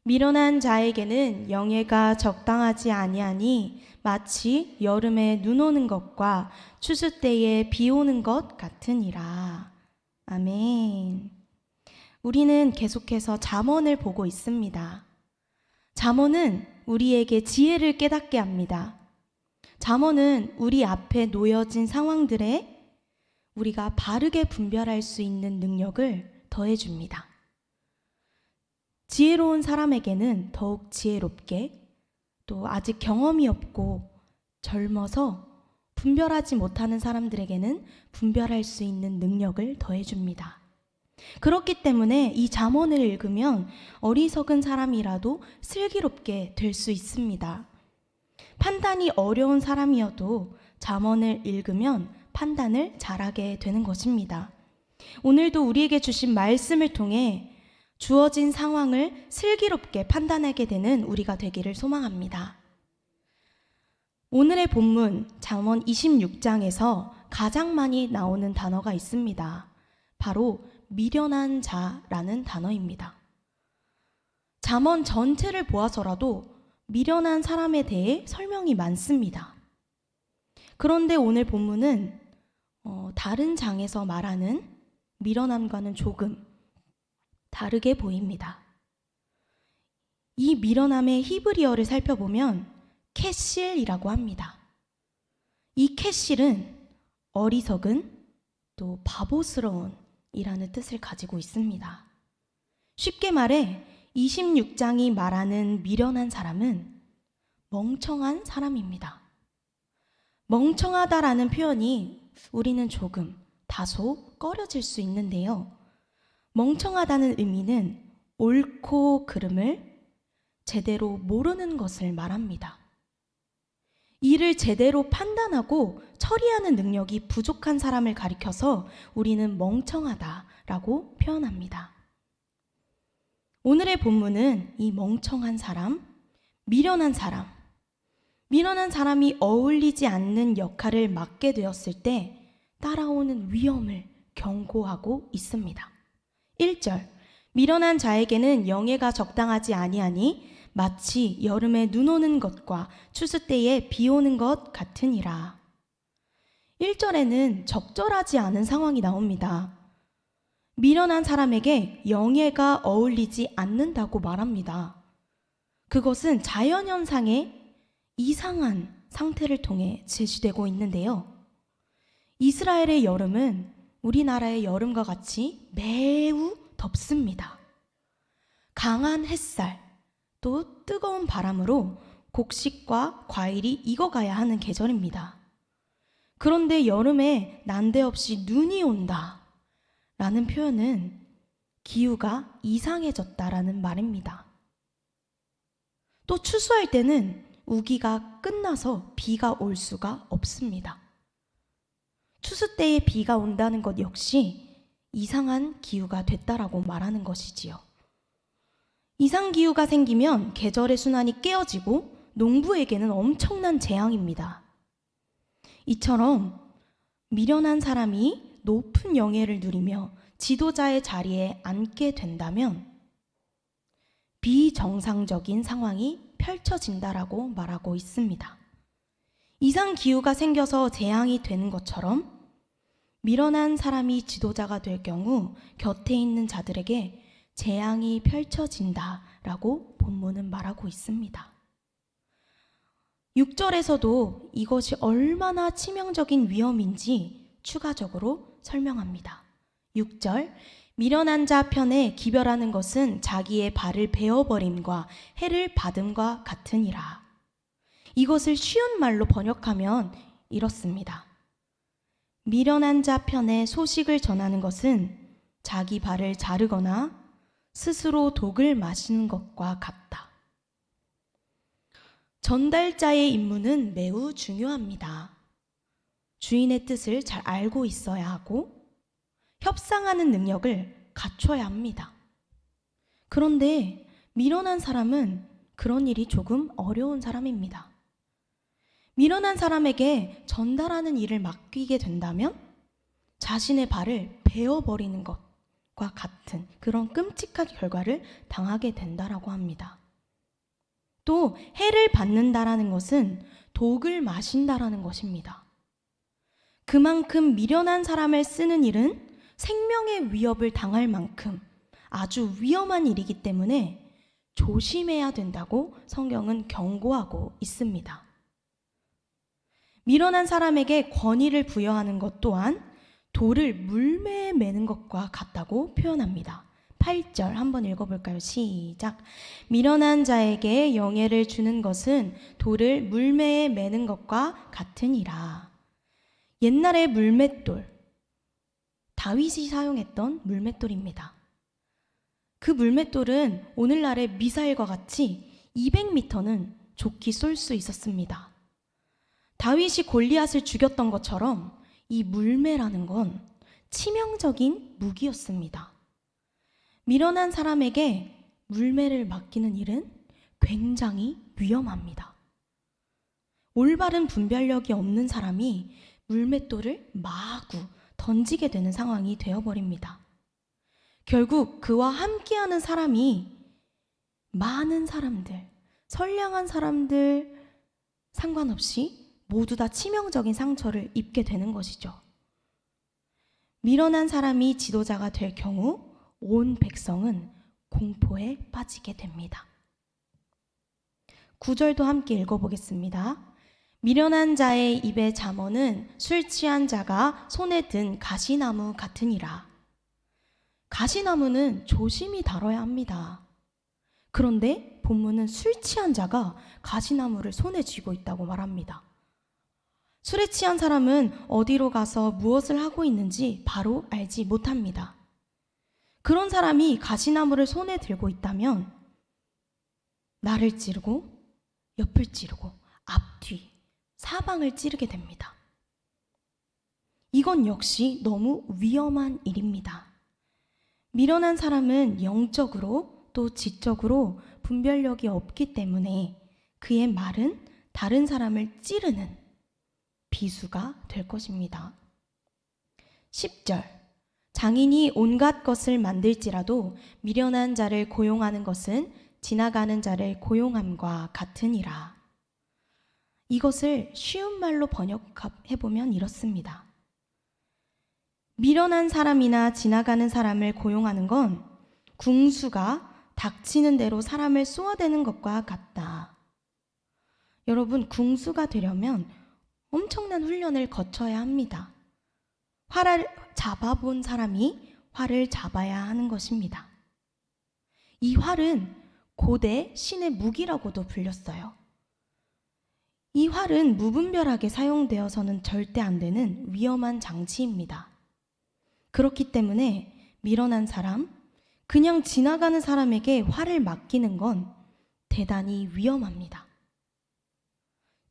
미련한 자에게는 영예가 적당하지 아니하니 마치 여름에 눈 오는 것과 추수 때에 비 오는 것 같으니라. 아멘. 우리는 계속해서 잠언을 보고 있습니다. 잠언은 우리에게 지혜를 깨닫게 합니다. 잠언은 우리 앞에 놓여진 상황들에 우리가 바르게 분별할 수 있는 능력을 더해줍니다. 지혜로운 사람에게는 더욱 지혜롭게, 또 아직 경험이 없고 젊어서 분별하지 못하는 사람들에게는 분별할 수 있는 능력을 더해줍니다. 그렇기 때문에 이 잠언을 읽으면 어리석은 사람이라도 슬기롭게 될 수 있습니다. 판단이 어려운 사람이어도 잠언을 읽으면 판단을 잘하게 되는 것입니다. 오늘도 우리에게 주신 말씀을 통해 주어진 상황을 슬기롭게 판단하게 되는 우리가 되기를 소망합니다. 오늘의 본문 잠언 26장에서 가장 많이 나오는 단어가 있습니다. 바로 미련한 자라는 단어입니다. 잠언 전체를 보아서라도 미련한 사람에 대해 설명이 많습니다. 그런데 오늘 본문은 다른 장에서 말하는 미련함과는 조금 다르게 보입니다. 이 미련함의 히브리어를 살펴보면 캐실이라고 합니다. 이 캐실은 어리석은, 또 바보스러운 이라는 뜻을 가지고 있습니다. 쉽게 말해 26장이 말하는 미련한 사람은 멍청한 사람입니다. 멍청하다라는 표현이 우리는 조금 다소 꺼려질 수 있는데요. 멍청하다는 의미는 옳고 그름을 제대로 모르는 것을 말합니다. 일을 제대로 판단하고 처리하는 능력이 부족한 사람을 가리켜서 우리는 멍청하다라고 표현합니다. 오늘의 본문은 이 멍청한 사람, 미련한 사람이 어울리지 않는 역할을 맡게 되었을 때 따라오는 위험을 경고하고 있습니다. 1절, 미련한 자에게는 영예가 적당하지 아니하니 마치 여름에 눈 오는 것과 추수 때에 비 오는 것 같으니라. 1절에는 적절하지 않은 상황이 나옵니다. 미련한 사람에게 영예가 어울리지 않는다고 말합니다. 그것은 자연현상의 이상한 상태를 통해 제시되고 있는데요. 이스라엘의 여름은 우리나라의 여름과 같이 매우 덥습니다. 강한 햇살, 또 뜨거운 바람으로 곡식과 과일이 익어가야 하는 계절입니다. 그런데 여름에 난데없이 눈이 온다 라는 표현은 기후가 이상해졌다라는 말입니다. 또 추수할 때는 우기가 끝나서 비가 올 수가 없습니다. 추수 때에 비가 온다는 것 역시 이상한 기후가 됐다라고 말하는 것이지요. 이상기후가 생기면 계절의 순환이 깨어지고 농부에게는 엄청난 재앙입니다. 이처럼 미련한 사람이 높은 영예를 누리며 지도자의 자리에 앉게 된다면 비정상적인 상황이 펼쳐진다라고 말하고 있습니다. 이상기후가 생겨서 재앙이 되는 것처럼 미련한 사람이 지도자가 될 경우 곁에 있는 자들에게 재앙이 펼쳐진다라고 본문은 말하고 있습니다. 6절에서도 이것이 얼마나 치명적인 위험인지 추가적으로 설명합니다. 6절, 미련한 자 편에 기별하는 것은 자기의 발을 베어버림과 해를 받음과 같으니라. 이것을 쉬운 말로 번역하면 이렇습니다. 미련한 자 편에 소식을 전하는 것은 자기 발을 자르거나 스스로 독을 마시는 것과 같다. 전달자의 임무는 매우 중요합니다. 주인의 뜻을 잘 알고 있어야 하고 협상하는 능력을 갖춰야 합니다. 그런데 미련한 사람은 그런 일이 조금 어려운 사람입니다. 미련한 사람에게 전달하는 일을 맡기게 된다면 자신의 발을 베어버리는 것 같은 그런 끔찍한 결과를 당하게 된다라고 합니다. 또 해를 받는다라는 것은 독을 마신다라는 것입니다. 그만큼 미련한 사람을 쓰는 일은 생명의 위협을 당할 만큼 아주 위험한 일이기 때문에 조심해야 된다고 성경은 경고하고 있습니다. 미련한 사람에게 권위를 부여하는 것 또한 돌을 물매에 매는 것과 같다고 표현합니다. 8절 한번 읽어볼까요? 시작. 미련한 자에게 영예를 주는 것은 돌을 물매에 매는 것과 같으니라. 옛날의 물맷돌, 다윗이 사용했던 물맷돌입니다. 그 물맷돌은 오늘날의 미사일과 같이 200m는 좋게 쏠 수 있었습니다. 다윗이 골리앗을 죽였던 것처럼 이 물매라는 건 치명적인 무기였습니다. 미련한 사람에게 물매를 맡기는 일은 굉장히 위험합니다. 올바른 분별력이 없는 사람이 물맷돌을 마구 던지게 되는 상황이 되어버립니다. 결국 그와 함께하는 사람이 많은 사람들, 선량한 사람들 상관없이 모두 다 치명적인 상처를 입게 되는 것이죠. 미련한 사람이 지도자가 될 경우 온 백성은 공포에 빠지게 됩니다. 9절도 함께 읽어보겠습니다. 미련한 자의 입의 잠언은 술 취한 자가 손에 든 가시나무 같으니라. 가시나무는 조심히 다뤄야 합니다. 그런데 본문은 술 취한 자가 가시나무를 손에 쥐고 있다고 말합니다. 술에 취한 사람은 어디로 가서 무엇을 하고 있는지 바로 알지 못합니다. 그런 사람이 가시나무를 손에 들고 있다면 나를 찌르고 옆을 찌르고 앞뒤 사방을 찌르게 됩니다. 이건 역시 너무 위험한 일입니다. 미련한 사람은 영적으로 또 지적으로 분별력이 없기 때문에 그의 말은 다른 사람을 찌르는 비수가 될 것입니다. 10절 장인이 온갖 것을 만들지라도 미련한 자를 고용하는 것은 지나가는 자를 고용함과 같으니라. 이것을 쉬운 말로 번역해보면 이렇습니다. 미련한 사람이나 지나가는 사람을 고용하는 건 궁수가 닥치는 대로 사람을 쏘아대는 것과 같다. 여러분, 궁수가 되려면 엄청난 훈련을 거쳐야 합니다. 활을 잡아본 사람이 활을 잡아야 하는 것입니다. 이 활은 고대 신의 무기라고도 불렸어요. 이 활은 무분별하게 사용되어서는 절대 안 되는 위험한 장치입니다. 그렇기 때문에 미련한 사람, 그냥 지나가는 사람에게 활을 맡기는 건 대단히 위험합니다.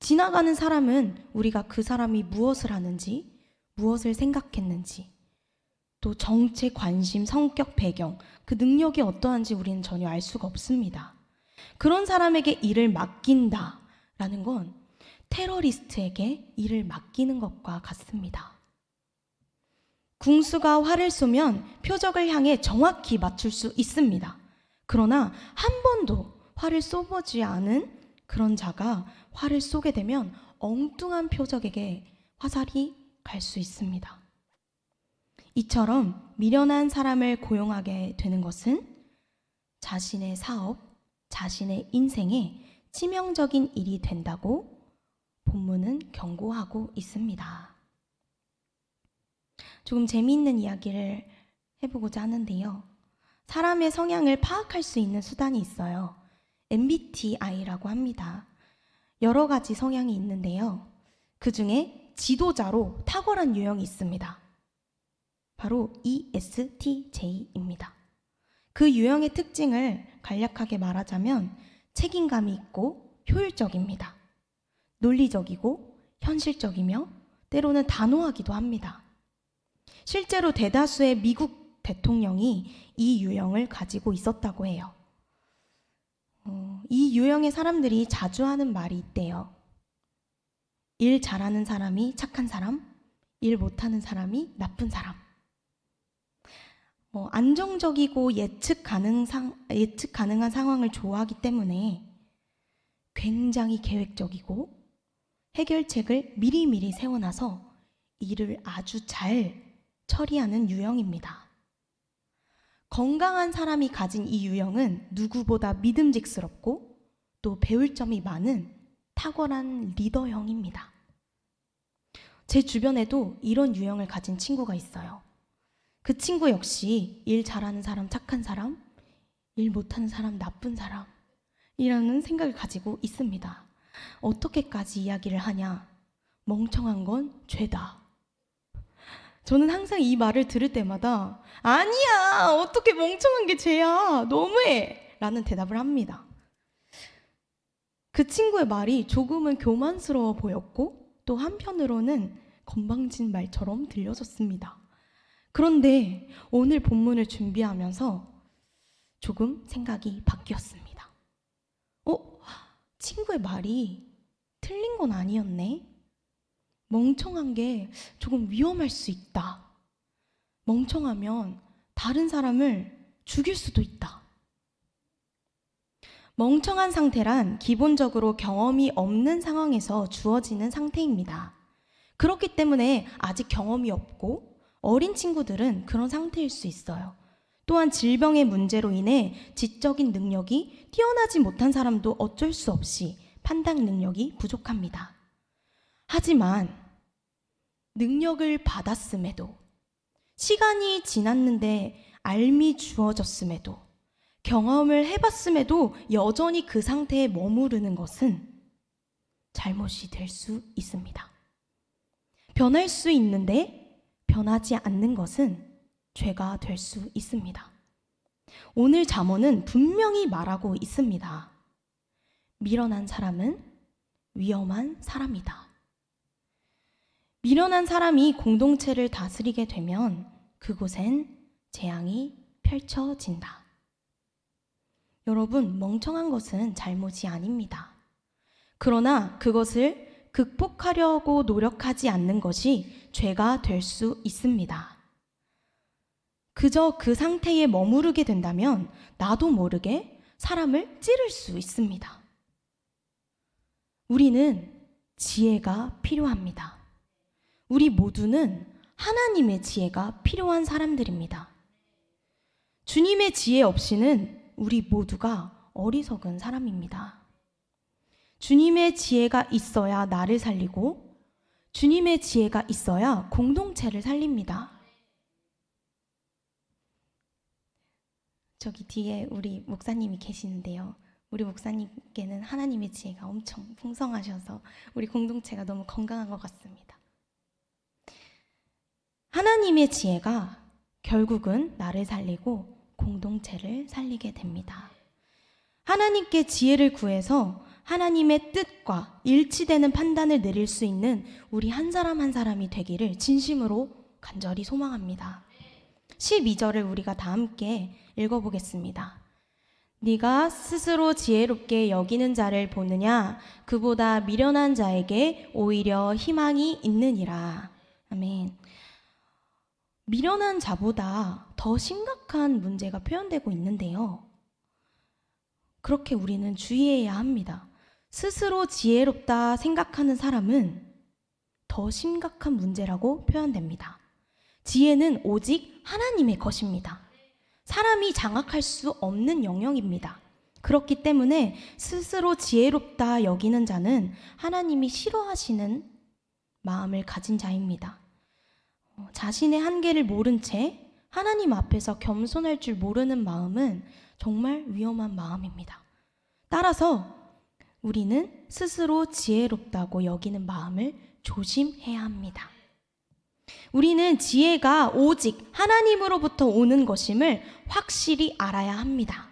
지나가는 사람은 우리가 그 사람이 무엇을 하는지, 무엇을 생각했는지, 또 정체, 관심, 성격, 배경, 그 능력이 어떠한지 우리는 전혀 알 수가 없습니다. 그런 사람에게 일을 맡긴다라는 건 테러리스트에게 일을 맡기는 것과 같습니다. 궁수가 활을 쏘면 표적을 향해 정확히 맞출 수 있습니다. 그러나 한 번도 활을 쏘보지 않은 그런 자가 활을 쏘게 되면 엉뚱한 표적에게 화살이 갈 수 있습니다. 이처럼 미련한 사람을 고용하게 되는 것은 자신의 사업, 자신의 인생에 치명적인 일이 된다고 본문은 경고하고 있습니다. 조금 재미있는 이야기를 해보고자 하는데요. 사람의 성향을 파악할 수 있는 수단이 있어요. MBTI라고 합니다. 여러 가지 성향이 있는데요. 그 중에 지도자로 탁월한 유형이 있습니다. 바로 ESTJ입니다. 그 유형의 특징을 간략하게 말하자면 책임감이 있고 효율적입니다. 논리적이고 현실적이며 때로는 단호하기도 합니다. 실제로 대다수의 미국 대통령이 이 유형을 가지고 있었다고 해요. 이 유형의 사람들이 자주 하는 말이 있대요. 일 잘하는 사람이 착한 사람, 일 못하는 사람이 나쁜 사람. 안정적이고 예측 가능한 상황을 좋아하기 때문에 굉장히 계획적이고 해결책을 미리미리 세워놔서 일을 아주 잘 처리하는 유형입니다. 건강한 사람이 가진 이 유형은 누구보다 믿음직스럽고 또 배울 점이 많은 탁월한 리더형입니다. 제 주변에도 이런 유형을 가진 친구가 있어요. 그 친구 역시 일 잘하는 사람 착한 사람, 일 못하는 사람 나쁜 사람이라는 생각을 가지고 있습니다. 어떻게까지 이야기를 하냐? 멍청한 건 죄다. 저는 항상 이 말을 들을 때마다 아니야! 어떻게 멍청한 게 죄야! 너무해! 라는 대답을 합니다. 그 친구의 말이 조금은 교만스러워 보였고 또 한편으로는 건방진 말처럼 들려졌습니다. 그런데 오늘 본문을 준비하면서 조금 생각이 바뀌었습니다. 친구의 말이 틀린 건 아니었네. 멍청한 게 조금 위험할 수 있다. 멍청하면 다른 사람을 죽일 수도 있다. 멍청한 상태란 기본적으로 경험이 없는 상황에서 주어지는 상태입니다. 그렇기 때문에 아직 경험이 없고 어린 친구들은 그런 상태일 수 있어요. 또한 질병의 문제로 인해 지적인 능력이 뛰어나지 못한 사람도 어쩔 수 없이 판단 능력이 부족합니다. 하지만 능력을 받았음에도 시간이 지났는데 알미 주어졌음에도 경험을 해봤음에도 여전히 그 상태에 머무르는 것은 잘못이 될 수 있습니다. 변할 수 있는데 변하지 않는 것은 죄가 될 수 있습니다. 오늘 잠언은 분명히 말하고 있습니다. 미련한 사람은 위험한 사람이다. 미련한 사람이 공동체를 다스리게 되면 그곳엔 재앙이 펼쳐진다. 여러분, 멍청한 것은 잘못이 아닙니다. 그러나 그것을 극복하려고 노력하지 않는 것이 죄가 될 수 있습니다. 그저 그 상태에 머무르게 된다면 나도 모르게 사람을 찌를 수 있습니다. 우리는 지혜가 필요합니다. 우리 모두는 하나님의 지혜가 필요한 사람들입니다. 주님의 지혜 없이는 우리 모두가 어리석은 사람입니다. 주님의 지혜가 있어야 나를 살리고 주님의 지혜가 있어야 공동체를 살립니다. 저기 뒤에 우리 목사님이 계시는데요. 우리 목사님께는 하나님의 지혜가 엄청 풍성하셔서 우리 공동체가 너무 건강한 것 같습니다. 하나님의 지혜가 결국은 나를 살리고 공동체를 살리게 됩니다. 하나님께 지혜를 구해서 하나님의 뜻과 일치되는 판단을 내릴 수 있는 우리 한 사람 한 사람이 되기를 진심으로 간절히 소망합니다. 12절을 우리가 다 함께 읽어보겠습니다. 네가 스스로 지혜롭게 여기는 자를 보느냐? 그보다 미련한 자에게 오히려 희망이 있느니라. 아멘. 미련한 자보다 더 심각한 문제가 표현되고 있는데요. 그렇게 우리는 주의해야 합니다. 스스로 지혜롭다 생각하는 사람은 더 심각한 문제라고 표현됩니다. 지혜는 오직 하나님의 것입니다. 사람이 장악할 수 없는 영역입니다. 그렇기 때문에 스스로 지혜롭다 여기는 자는 하나님이 싫어하시는 마음을 가진 자입니다. 자신의 한계를 모른 채 하나님 앞에서 겸손할 줄 모르는 마음은 정말 위험한 마음입니다. 따라서 우리는 스스로 지혜롭다고 여기는 마음을 조심해야 합니다. 우리는 지혜가 오직 하나님으로부터 오는 것임을 확실히 알아야 합니다.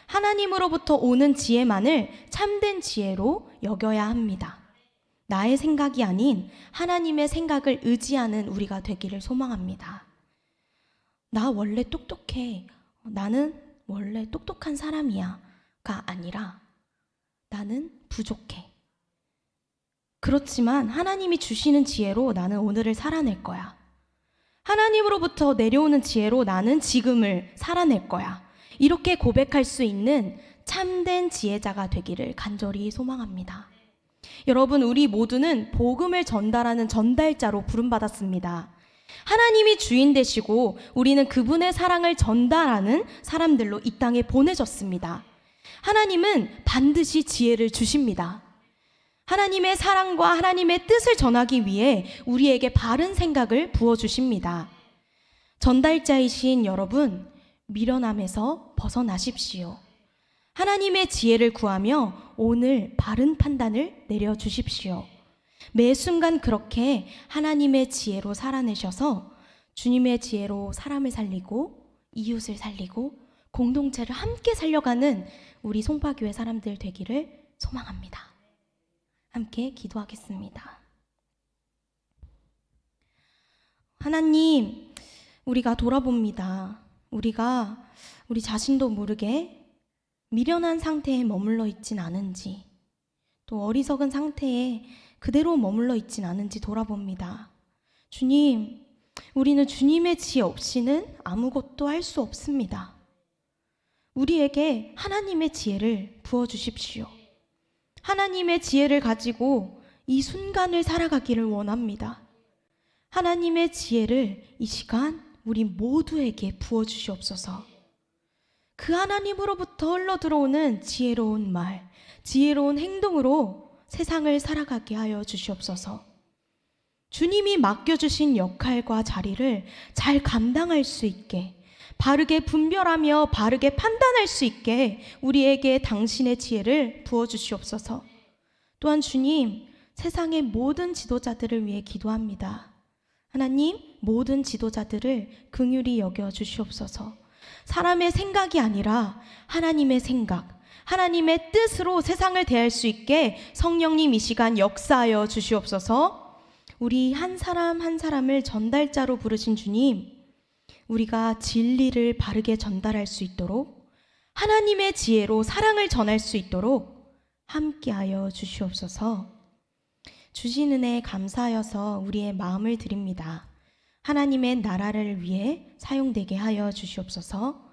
하나님으로부터 오는 지혜만을 참된 지혜로 여겨야 합니다. 나의 생각이 아닌 하나님의 생각을 의지하는 우리가 되기를 소망합니다. 나 원래 똑똑해. 나는 원래 똑똑한 사람이야가 아니라 나는 부족해. 그렇지만 하나님이 주시는 지혜로 나는 오늘을 살아낼 거야. 하나님으로부터 내려오는 지혜로 나는 지금을 살아낼 거야. 이렇게 고백할 수 있는 참된 지혜자가 되기를 간절히 소망합니다. 여러분, 우리 모두는 복음을 전달하는 전달자로 부름받았습니다. 하나님이 주인 되시고 우리는 그분의 사랑을 전달하는 사람들로 이 땅에 보내졌습니다. 하나님은 반드시 지혜를 주십니다. 하나님의 사랑과 하나님의 뜻을 전하기 위해 우리에게 바른 생각을 부어주십니다. 전달자이신 여러분, 미련함에서 벗어나십시오. 하나님의 지혜를 구하며 오늘 바른 판단을 내려주십시오. 매 순간 그렇게 하나님의 지혜로 살아내셔서 주님의 지혜로 사람을 살리고 이웃을 살리고 공동체를 함께 살려가는 우리 송파교회 사람들 되기를 소망합니다. 함께 기도하겠습니다. 하나님, 우리가 돌아봅니다. 우리가 우리 자신도 모르게 미련한 상태에 머물러 있진 않은지, 또 어리석은 상태에 그대로 머물러 있진 않은지 돌아봅니다. 주님, 우리는 주님의 지혜 없이는 아무것도 할 수 없습니다. 우리에게 하나님의 지혜를 부어주십시오. 하나님의 지혜를 가지고 이 순간을 살아가기를 원합니다. 하나님의 지혜를 이 시간 우리 모두에게 부어주시옵소서. 그 하나님으로부터 흘러들어오는 지혜로운 말, 지혜로운 행동으로 세상을 살아가게 하여 주시옵소서. 주님이 맡겨주신 역할과 자리를 잘 감당할 수 있게, 바르게 분별하며 바르게 판단할 수 있게 우리에게 당신의 지혜를 부어주시옵소서. 또한 주님, 세상의 모든 지도자들을 위해 기도합니다. 하나님, 모든 지도자들을 긍휼히 여겨 주시옵소서. 사람의 생각이 아니라 하나님의 생각, 하나님의 뜻으로 세상을 대할 수 있게 성령님 이 시간 역사하여 주시옵소서. 우리 한 사람 한 사람을 전달자로 부르신 주님, 우리가 진리를 바르게 전달할 수 있도록, 하나님의 지혜로 사랑을 전할 수 있도록 함께하여 주시옵소서. 주신 은혜에 감사하여서 우리의 마음을 드립니다. 하나님의 나라를 위해 사용되게 하여 주시옵소서.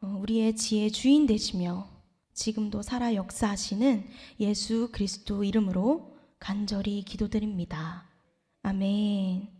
우리의 지혜 주인 되시며 지금도 살아 역사하시는 예수 그리스도 이름으로 간절히 기도드립니다. 아멘.